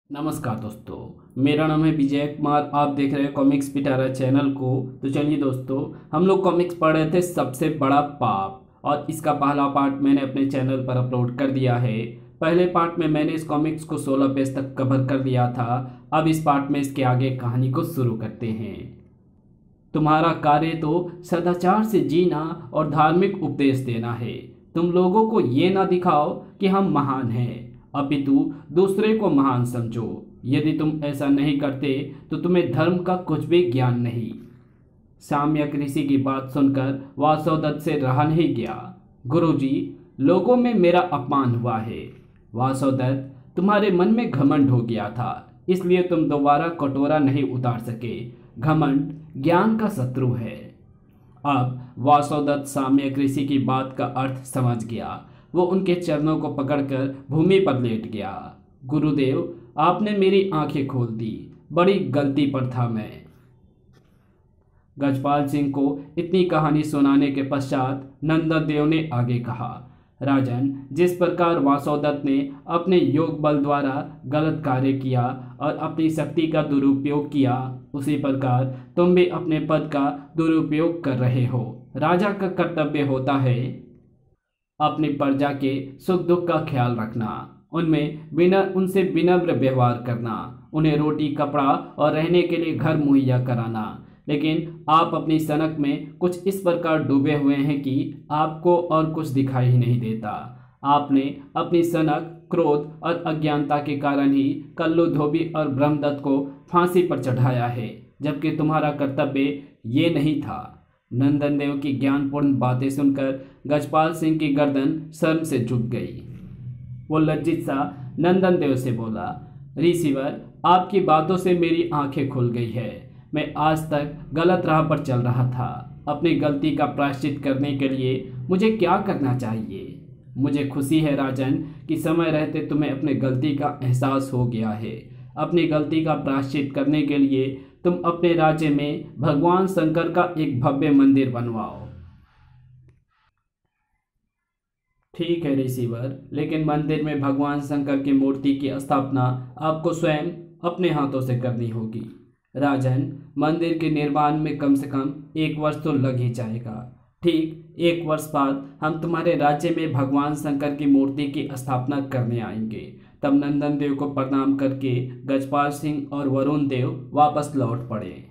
नमस्कार दोस्तों, मेरा नाम है विजय कुमार। आप देख रहे हैं कॉमिक्स पिटारा चैनल को। तो चलिए दोस्तों, हम लोग कॉमिक्स पढ़ रहे थे सबसे बड़ा पाप, और इसका पहला पार्ट मैंने अपने चैनल पर अपलोड कर दिया है। पहले पार्ट में मैंने इस कॉमिक्स को 16 पेज तक कवर कर दिया था। अब इस पार्ट में इसके आगे कहानी को शुरू करते हैं। तुम्हारा कार्य तो सदाचार से जीना और धार्मिक उपदेश देना है। तुम लोगों को ये ना दिखाओ कि हम महान हैं, अपितु दूसरे को महान समझो। यदि तुम ऐसा नहीं करते तो तुम्हें धर्म का कुछ भी ज्ञान नहीं। साम्यक ऋषि की बात सुनकर वासवदत्त से रहा नहीं गया। गुरुजी, लोगों में मेरा अपमान हुआ है। वासवदत्त, तुम्हारे मन में घमंड हो गया था, इसलिए तुम दोबारा कटोरा नहीं उतार सके। घमंड ज्ञान का शत्रु है। अब वासवदत्त साम्यक ऋषि की बात का अर्थ समझ गया। वो उनके चरणों को पकड़कर भूमि पर लेट गया। गुरुदेव, आपने मेरी आंखें खोल दी। बड़ी गलती पर था मैं। गजपाल सिंह को इतनी कहानी सुनाने के पश्चात नंदन देव ने आगे कहा, राजन, जिस प्रकार वासवदत्त ने अपने योग बल द्वारा गलत कार्य किया और अपनी शक्ति का दुरुपयोग किया, उसी प्रकार तुम भी अपने पद का दुरुपयोग कर रहे हो। राजा का कर्तव्य होता है अपनी प्रजा के सुख दुख का ख्याल रखना, उनसे विनम्र व्यवहार करना, उन्हें रोटी कपड़ा और रहने के लिए घर मुहैया कराना। लेकिन आप अपनी सनक में कुछ इस प्रकार डूबे हुए हैं कि आपको और कुछ दिखाई ही नहीं देता। आपने अपनी सनक, क्रोध और अज्ञानता के कारण ही कल्लू धोबी और ब्रह्मदत्त को फांसी पर चढ़ाया है, जबकि तुम्हारा कर्तव्य ये नहीं था। नंदन देव की ज्ञानपूर्ण बातें सुनकर गजपाल सिंह की गर्दन शर्म से झुक गई। वो लज्जित सा नंदन देव से बोला, ऋषिवर, आपकी बातों से मेरी आंखें खुल गई है। मैं आज तक गलत राह पर चल रहा था। अपनी गलती का प्रायश्चित करने के लिए मुझे क्या करना चाहिए? मुझे खुशी है राजन कि समय रहते तुम्हें अपने गलती का एहसास हो गया है। अपनी गलती का प्रायश्चित करने के लिए तुम अपने राज्य में भगवान शंकर का एक भव्य मंदिर बनवाओ। ठीक है ऋषिवर, लेकिन मंदिर में भगवान शंकर की मूर्ति की स्थापना आपको स्वयं अपने हाथों से करनी होगी। राजन, मंदिर के निर्माण में कम से कम 1 वर्ष तो लग ही जाएगा। ठीक 1 वर्ष बाद हम तुम्हारे राज्य में भगवान शंकर की मूर्ति की स्थापना करने आएंगे। तब नंदन देव को प्रणाम करके गजपाल सिंह और वरुण देव वापस लौट पड़े।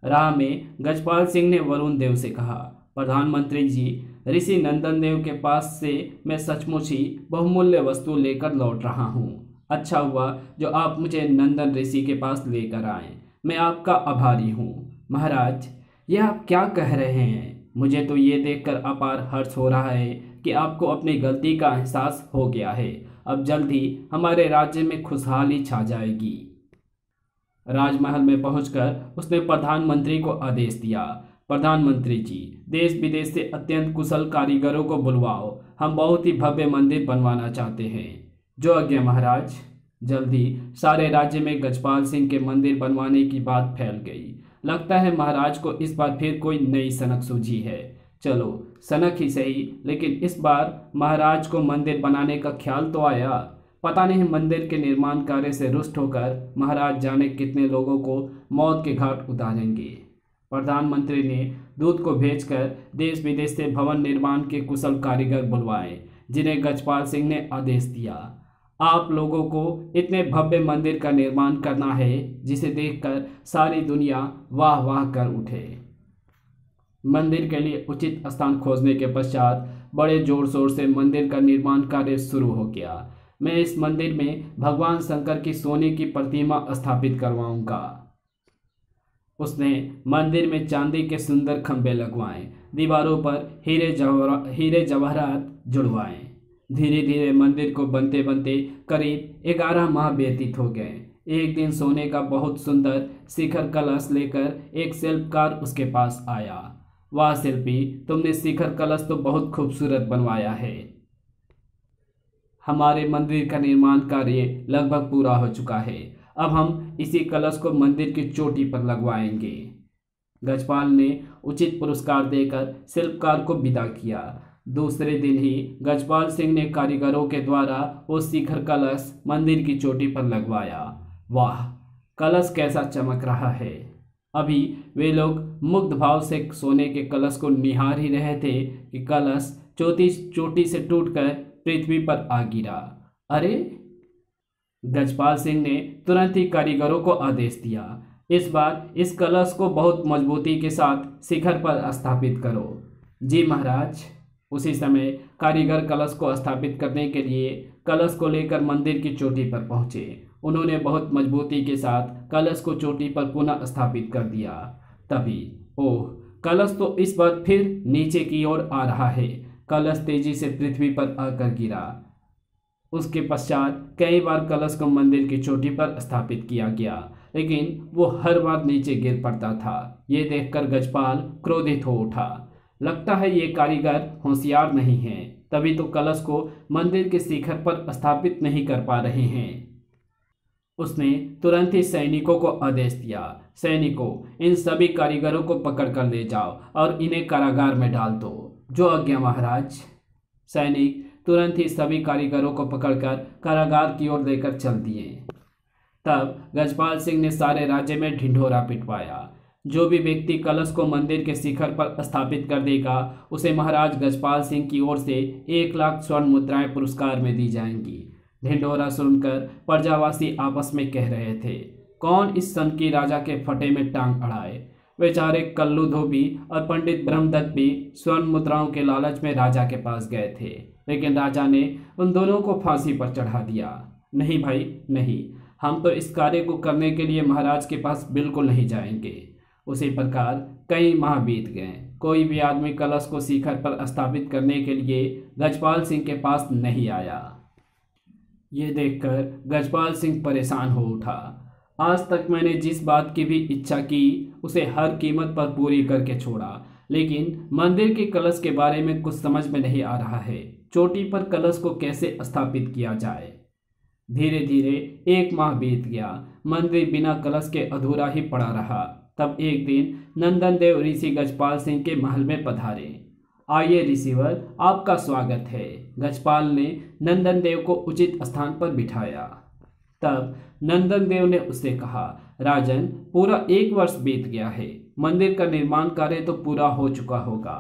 राह में गजपाल सिंह ने वरुण देव से कहा, प्रधानमंत्री जी, ऋषि नंदन देव के पास से मैं सचमुच ही बहुमूल्य वस्तु लेकर लौट रहा हूँ। अच्छा हुआ जो आप मुझे नंदन ऋषि के पास लेकर आए। मैं आपका आभारी हूँ। महाराज, यह आप क्या कह रहे हैं? मुझे तो ये देखकर अपार हर्ष हो रहा है कि आपको अपनी गलती का एहसास हो गया है। अब जल्द ही हमारे राज्य में खुशहाली छा जाएगी। राजमहल में पहुंचकर उसने प्रधानमंत्री को आदेश दिया, प्रधानमंत्री जी, देश विदेश से अत्यंत कुशल कारीगरों को बुलवाओ। हम बहुत ही भव्य मंदिर बनवाना चाहते हैं। जो आज्ञा महाराज। जल्दी सारे राज्य में गजपाल सिंह के मंदिर बनवाने की बात फैल गई। लगता है महाराज को इस बार फिर कोई नई सनक सूझी है। चलो, सनक ही सही, लेकिन इस बार महाराज को मंदिर बनाने का ख्याल तो आया। पता नहीं मंदिर के निर्माण कार्य से रुष्ट होकर महाराज जाने कितने लोगों को मौत के घाट उतारेंगे। प्रधानमंत्री ने दूत को भेजकर देश विदेश से भवन निर्माण के कुशल कारीगर बुलवाए, जिन्हें गजपाल सिंह ने आदेश दिया। आप लोगों को इतने भव्य मंदिर का निर्माण करना है जिसे देखकर सारी दुनिया वाह वाह कर उठे। मंदिर के लिए उचित स्थान खोजने के पश्चात बड़े जोर शोर से मंदिर का निर्माण कार्य शुरू हो गया। मैं इस मंदिर में भगवान शंकर की सोने की प्रतिमा स्थापित करवाऊंगा। उसने मंदिर में चांदी के सुंदर खंभे लगवाए, दीवारों पर हीरे जवाहरात जुड़वाए। धीरे धीरे मंदिर को बनते बनते करीब 11 माह व्यतीत हो गए। एक दिन सोने का बहुत सुंदर शिखर कलश लेकर एक शिल्पकार उसके पास आया। वाह शिल्पी, तुमने शिखर कलश तो बहुत खूबसूरत बनवाया है। हमारे मंदिर का निर्माण कार्य लगभग पूरा हो चुका है। अब हम इसी कलश को मंदिर की चोटी पर लगवाएंगे। गजपाल ने उचित पुरस्कार देकर शिल्पकार को विदा किया। दूसरे दिन ही गजपाल सिंह ने कारीगरों के द्वारा वो शिखर कलश मंदिर की चोटी पर लगवाया। वाह, कलश कैसा चमक रहा है। अभी वे लोग मुग्ध भाव से सोने के कलश को निहार ही रहे थे कि कलश चोटी से टूटकर पृथ्वी पर आ गिरा। अरे! गजपाल सिंह ने तुरंत ही कारीगरों को आदेश दिया, इस बार इस कलश को बहुत मजबूती के साथ शिखर पर स्थापित करो। जी महाराज। उसी समय कारीगर कलश को स्थापित करने के लिए कलश को लेकर मंदिर की चोटी पर पहुंचे। उन्होंने बहुत मजबूती के साथ कलश को चोटी पर पुनः स्थापित कर दिया। तभी ओह, कलश तो इस बार फिर नीचे की ओर आ रहा है। कलश तेजी से पृथ्वी पर आकर गिरा। उसके पश्चात कई बार कलश को मंदिर की चोटी पर स्थापित किया गया, लेकिन वो हर बार नीचे गिर पड़ता था। ये देखकर गजपाल क्रोधित हो उठा। लगता है ये कारीगर होशियार नहीं हैं, तभी तो कलश को मंदिर के शिखर पर स्थापित नहीं कर पा रहे हैं। उसने तुरंत ही सैनिकों को आदेश दिया, सैनिकों, इन सभी कारीगरों को पकड़ कर ले जाओ और इन्हें कारागार में डाल दो। जो आज्ञा महाराज। सैनिक तुरंत ही सभी कारीगरों को पकड़कर कारागार की ओर लेकर चल दिए। तब गजपाल सिंह ने सारे राज्य में ढिंढोरा पिटवाया। जो भी व्यक्ति कलश को मंदिर के शिखर पर स्थापित कर देगा, उसे महाराज गजपाल सिंह की ओर से 1 लाख स्वर्ण मुद्राएं पुरस्कार में दी जाएंगी। ढिंढोरा सुनकर प्रजावासी आपस में कह रहे थे, कौन इस सन की राजा के फटे में टांग अड़ाए। बेचारे कल्लू धोबी और पंडित ब्रह्मदत्त भी स्वर्ण मुद्राओं के लालच में राजा के पास गए थे, लेकिन राजा ने उन दोनों को फांसी पर चढ़ा दिया। नहीं भाई नहीं, हम तो इस कार्य को करने के लिए महाराज के पास बिल्कुल नहीं जाएंगे। उसी प्रकार कई माह बीत गए। कोई भी आदमी कलश को शिखर पर स्थापित करने के लिए गजपाल सिंह के पास नहीं आया। ये देखकर गजपाल सिंह परेशान हो उठा। आज तक मैंने जिस बात की भी इच्छा की उसे हर कीमत पर पूरी करके छोड़ा, लेकिन मंदिर के कलश के बारे में कुछ समझ में नहीं आ रहा है। चोटी पर कलश को कैसे स्थापित किया जाए। धीरे धीरे 1 माह बीत गया। मंदिर बिना कलश के अधूरा ही पड़ा रहा। तब एक दिन नंदन देव ऋषि गजपाल सिंह के महल में पधारे। आइए ऋषिवर, आपका स्वागत है। गजपाल ने नंदन देव को उचित स्थान पर बिठाया। तब नंदन देव ने उससे कहा, राजन, पूरा 1 वर्ष बीत गया है। मंदिर का निर्माण कार्य तो पूरा हो चुका होगा।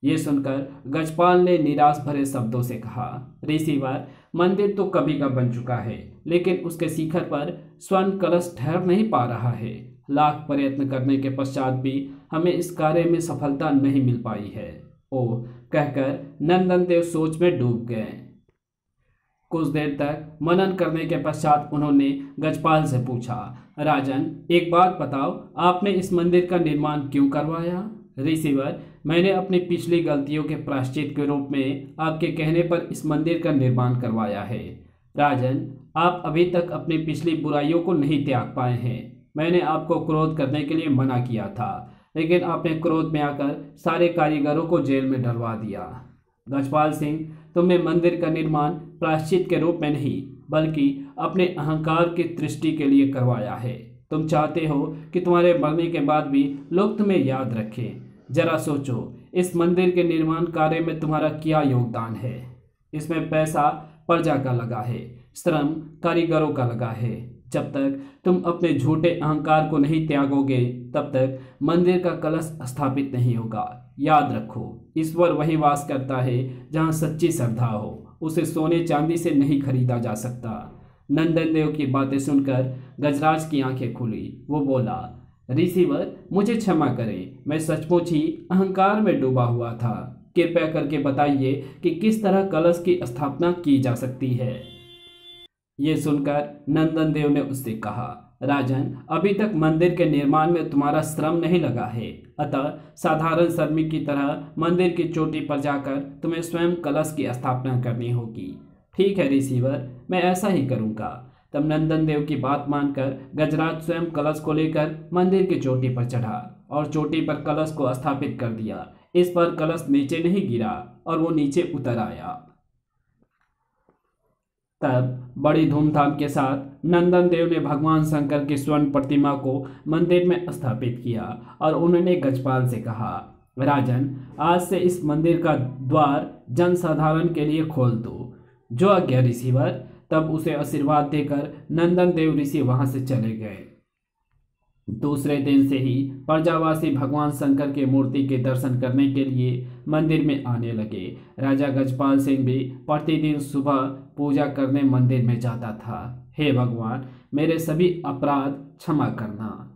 ये सुनकर गजपाल ने निराश भरे शब्दों से कहा, ऋषिवर, मंदिर तो कभी का बन चुका है, लेकिन उसके शिखर पर स्वर्ण कलश ठहर नहीं पा रहा है। लाख प्रयत्न करने के पश्चात भी हमें इस कार्य में सफलता नहीं मिल पाई है। ओह, कहकर नंदन देव सोच में डूब गए। कुछ देर तक मनन करने के पश्चात उन्होंने गजपाल से पूछा, राजन, एक बात बताओ, आपने इस मंदिर का निर्माण क्यों करवाया। ऋषिवर, मैंने अपनी पिछली गलतियों के प्रायश्चित के रूप में आपके कहने पर इस मंदिर का निर्माण करवाया है। राजन, आप अभी तक अपनी पिछली बुराइयों को नहीं त्याग पाए हैं। मैंने आपको क्रोध करने के लिए मना किया था, लेकिन आपने क्रोध में आकर सारे कारीगरों को जेल में डलवा दिया। गजपाल सिंह, तुमने मंदिर का निर्माण प्रायश्चित के रूप में नहीं, बल्कि अपने अहंकार की तृष्टि के लिए करवाया है। तुम चाहते हो कि तुम्हारे मरने के बाद भी लोग तुम्हें याद रखें। जरा सोचो, इस मंदिर के निर्माण कार्य में तुम्हारा क्या योगदान है। इसमें पैसा प्रजा का लगा है, श्रम कारीगरों का लगा है। जब तक तुम अपने झूठे अहंकार को नहीं त्यागोगे, तब तक मंदिर का कलश स्थापित नहीं होगा। याद रखो, ईश्वर वही वास करता है जहाँ सच्ची श्रद्धा हो। उसे सोने चांदी से नहीं खरीदा जा सकता। नंदन देव की बातें सुनकर गजराज की आंखें खुली। वो बोला, ऋषिवर, मुझे क्षमा करें, मैं सचमुच ही अहंकार में डूबा हुआ था। कृपया करके बताइए कि किस तरह कलश की स्थापना की जा सकती है। ये सुनकर नंदन देव ने उससे कहा, राजन, अभी तक मंदिर के निर्माण में तुम्हारा श्रम नहीं लगा है, अतः साधारण श्रमिक की तरह मंदिर की चोटी पर जाकर तुम्हें स्वयं कलश की स्थापना करनी होगी। ठीक है ऋषिवर, मैं ऐसा ही करूँगा। तब नंदन देव की बात मानकर गजराज स्वयं कलश को लेकर मंदिर की चोटी पर चढ़ा और चोटी पर कलश को स्थापित कर दिया। इस पर कलश नीचे नहीं गिरा और वो नीचे उतर आया। तब बड़ी धूमधाम के साथ नंदन देव ने भगवान शंकर की स्वर्ण प्रतिमा को मंदिर में स्थापित किया और उन्होंने गजपाल से कहा, राजन, आज से इस मंदिर का द्वार जनसाधारण के लिए खोल दो। जो आज्ञा ऋषिवर। तब उसे आशीर्वाद देकर नंदन देव ऋषि वहां से चले गए। दूसरे दिन से ही प्रजावासी भगवान शंकर की मूर्ति के दर्शन करने के लिए मंदिर में आने लगे। राजा गजपाल सिंह भी प्रतिदिन सुबह पूजा करने मंदिर में जाता था। हे भगवान, मेरे सभी अपराध क्षमा करना।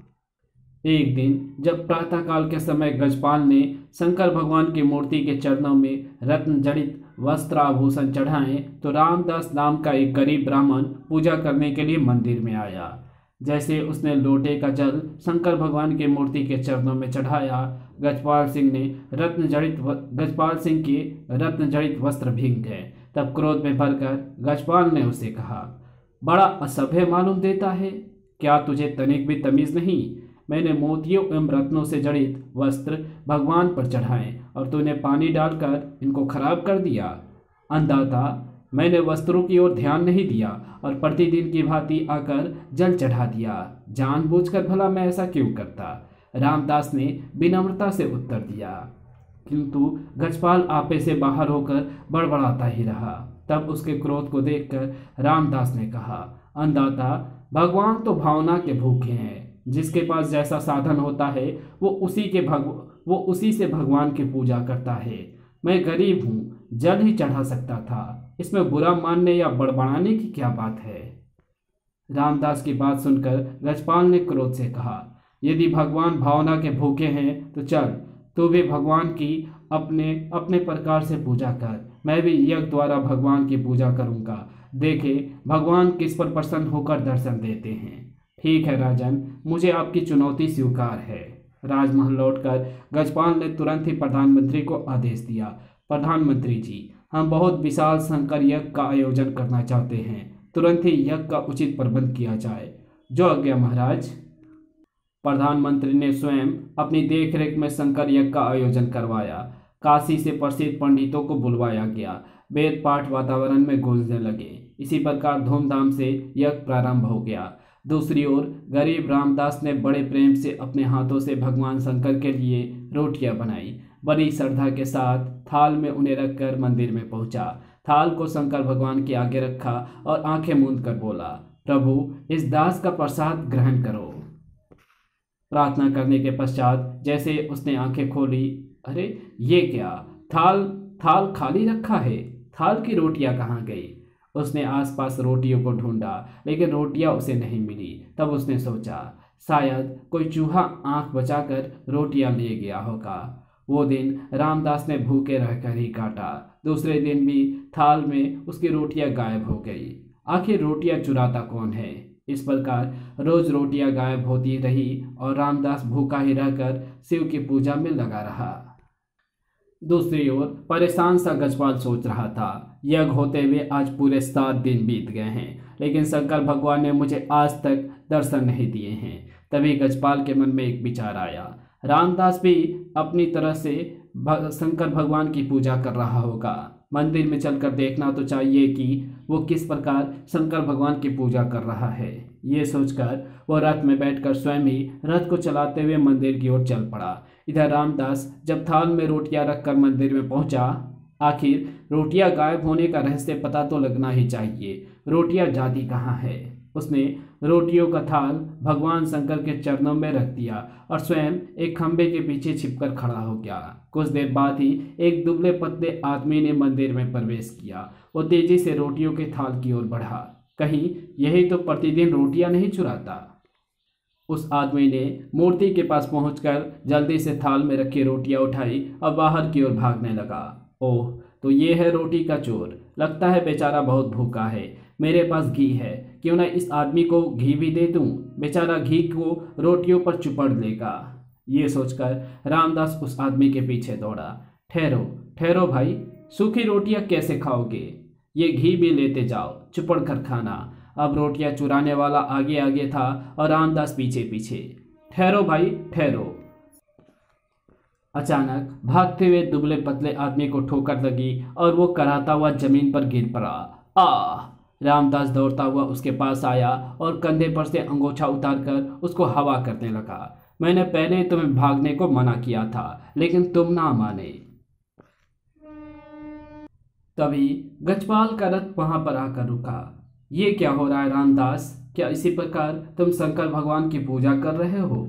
एक दिन जब प्रातःकाल के समय गजपाल ने शंकर भगवान की मूर्ति के चरणों में रत्न जड़ित वस्त्र आभूषण चढ़ाए तो रामदास नाम का एक गरीब ब्राह्मण पूजा करने के लिए मंदिर में आया। जैसे उसने लोटे का जल शंकर भगवान की मूर्ति के चरणों में चढ़ाया, गजपाल सिंह के रत्न जड़ित वस्त्र भीग गए। तब क्रोध में भरकर गजपाल ने उसे कहा, बड़ा असभ्य मालूम देता है, क्या तुझे तनिक भी तमीज नहीं? मैंने मोतियों एवं रत्नों से जड़ित वस्त्र भगवान पर चढ़ाए और तूने पानी डालकर इनको खराब कर दिया। अंधाता, मैंने वस्त्रों की ओर ध्यान नहीं दिया और प्रतिदिन की भांति आकर जल चढ़ा दिया। जानबूझकर भला मैं ऐसा क्यों करता? रामदास ने विनम्रता से उत्तर दिया। किंतु गजपाल आपे से बाहर होकर बड़बड़ाता ही रहा। तब उसके क्रोध को देखकर रामदास ने कहा, अंधाता, भगवान तो भावना के भूखे हैं। जिसके पास जैसा साधन होता है वो उसी से भगवान की पूजा करता है। मैं गरीब हूँ, जल ही चढ़ा सकता था। इसमें बुरा मानने या बड़बड़ाने की क्या बात है? रामदास की बात सुनकर गजपाल ने क्रोध से कहा, यदि भगवान भावना के भूखे हैं तो चल, तू भी भगवान की अपने अपने प्रकार से पूजा कर। मैं भी यज्ञ द्वारा भगवान की पूजा करूंगा। देखे भगवान किस पर प्रसन्न होकर दर्शन देते हैं। ठीक है राजन, मुझे आपकी चुनौती स्वीकार है। राजमहल लौटकर गजपाल ने तुरंत ही प्रधानमंत्री को आदेश दिया, प्रधानमंत्री जी, हम बहुत विशाल शंकर यज्ञ का आयोजन करना चाहते हैं। तुरंत ही यज्ञ का उचित प्रबंध किया जाए। जो आज्ञा महाराज। प्रधानमंत्री ने स्वयं अपनी देखरेख में शंकर यज्ञ का आयोजन करवाया। काशी से प्रसिद्ध पंडितों को बुलवाया गया। वेद पाठ वातावरण में गूंजने लगे। इसी प्रकार धूमधाम से यज्ञ प्रारंभ हो गया। दूसरी ओर गरीब रामदास ने बड़े प्रेम से अपने हाथों से भगवान शंकर के लिए रोटियां बनाई। बड़ी श्रद्धा के साथ थाल में उन्हें रखकर मंदिर में पहुंचा। थाल को शंकर भगवान के आगे रखा और आंखें मूंद कर बोला, प्रभु, इस दास का प्रसाद ग्रहण करो। प्रार्थना करने के पश्चात जैसे उसने आंखें खोली, अरे ये क्या, थाल खाली रखा है। थाल की रोटियां कहाँ गई? उसने आसपास रोटियों को ढूंढा, लेकिन रोटियां उसे नहीं मिली। तब उसने सोचा, शायद कोई चूहा आंख बचाकर रोटियां ले गया होगा। वो दिन रामदास ने भूखे रहकर ही काटा। दूसरे दिन भी थाल में उसकी रोटियां गायब हो गई। आखिर रोटियां चुराता कौन है? इस प्रकार रोज रोटियां गायब होती रही और रामदास भूखा ही रहकर शिव की पूजा में लगा रहा। दूसरी ओर परेशान सा गजपाल सोच रहा था, यज्ञ होते हुए आज पूरे 7 दिन बीत गए हैं, लेकिन शंकर भगवान ने मुझे आज तक दर्शन नहीं दिए हैं। तभी गजपाल के मन में एक विचार आया, रामदास भी अपनी तरह से शंकर भगवान की पूजा कर रहा होगा। मंदिर में चलकर देखना तो चाहिए कि वो किस प्रकार शंकर भगवान की पूजा कर रहा है। ये सोचकर वो रथ में बैठकर स्वयं ही रथ को चलाते हुए मंदिर की ओर चल पड़ा। इधर रामदास जब थाल में रोटियां रखकर मंदिर में पहुंचा, आखिर रोटियां गायब होने का रहस्य पता तो लगना ही चाहिए। रोटियां जाती कहाँ है? उसने रोटियों का थाल भगवान शंकर के चरणों में रख दिया और स्वयं एक खंबे के पीछे छिपकर खड़ा हो गया। कुछ देर बाद ही एक दुबले पतले आदमी ने मंदिर में प्रवेश किया। वो तेजी से रोटियों के थाल की ओर बढ़ा। कहीं यही तो प्रतिदिन रोटियां नहीं चुराता। उस आदमी ने मूर्ति के पास पहुंचकर जल्दी से थाल में रखी रोटियां उठाई और बाहर की ओर भागने लगा। ओह, तो ये है रोटी का चोर। लगता है बेचारा बहुत भूखा है। मेरे पास घी है, क्यों ना इस आदमी को घी भी दे दूं। बेचारा घी को रोटियों पर चुपड़ लेगा। ये सोचकर रामदास उस आदमी के पीछे दौड़ा। ठहरो ठहरो भाई, सूखी रोटियां कैसे खाओगे? ये घी भी लेते जाओ, चुपड़ कर खाना। अब रोटियां चुराने वाला आगे आगे था और रामदास पीछे पीछे। ठहरो भाई ठहरो। अचानक भागते हुए दुबले पतले आदमी को ठोकर लगी और वो कराहता हुआ जमीन पर गिर पड़ा। आ! रामदास दौड़ता हुआ उसके पास आया और कंधे पर से अंगोछा उतारकर उसको हवा करने लगा। मैंने पहले ही तुम्हें भागने को मना किया था, लेकिन तुम ना माने। तभी गजपाल का रथ वहां पर आकर रुका। ये क्या हो रहा है रामदास? क्या इसी प्रकार तुम शंकर भगवान की पूजा कर रहे हो?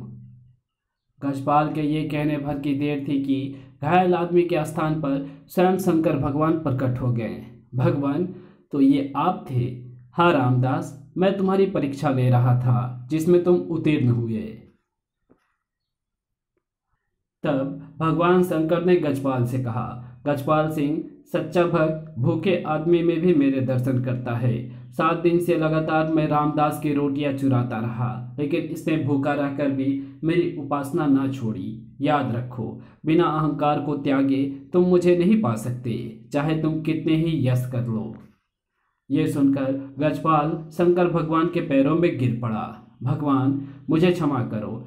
गजपाल के ये कहने भर की देर थी कि घायल आदमी के स्थान पर स्वयं शंकर भगवान प्रकट हो गए। भगवान, तो ये आप थे? हाँ रामदास, मैं तुम्हारी परीक्षा ले रहा था जिसमें तुम उत्तीर्ण हुए। तब भगवान शंकर ने गजपाल से कहा, गजपाल सिंह, सच्चा भक्त भूखे आदमी में भी मेरे दर्शन करता है। 7 दिन से लगातार मैं रामदास की रोटियां चुराता रहा, लेकिन इसने भूखा रहकर भी मेरी उपासना ना छोड़ी। याद रखो, बिना अहंकार को त्यागे तुम मुझे नहीं पा सकते, चाहे तुम कितने ही यश कर लो। ये सुनकर गजपाल शंकर भगवान के पैरों में गिर पड़ा। भगवान, मुझे क्षमा करो।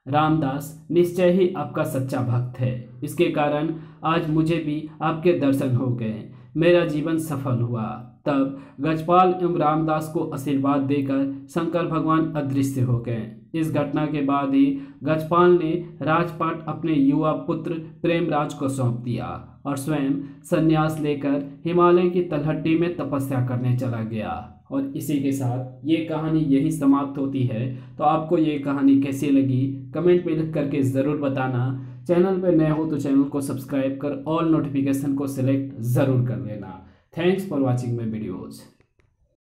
रामदास निश्चय ही आपका सच्चा भक्त है। इसके कारण आज मुझे भी आपके दर्शन हो गए, मेरा जीवन सफल हुआ। तब गजपाल एवं रामदास को आशीर्वाद देकर शंकर भगवान अदृश्य हो गए। इस घटना के बाद ही गजपाल ने राजपाट अपने युवा पुत्र प्रेमराज को सौंप दिया और स्वयं संन्यास लेकर हिमालय की तलहटी में तपस्या करने चला गया। और इसी के साथ ये कहानी यही समाप्त होती है। तो आपको ये कहानी कैसी लगी कमेंट में लिख करके ज़रूर बताना। चैनल पर नए हो तो चैनल को सब्सक्राइब कर ऑल नोटिफिकेशन को सिलेक्ट ज़रूर कर लेना। Thanks for watching my videos.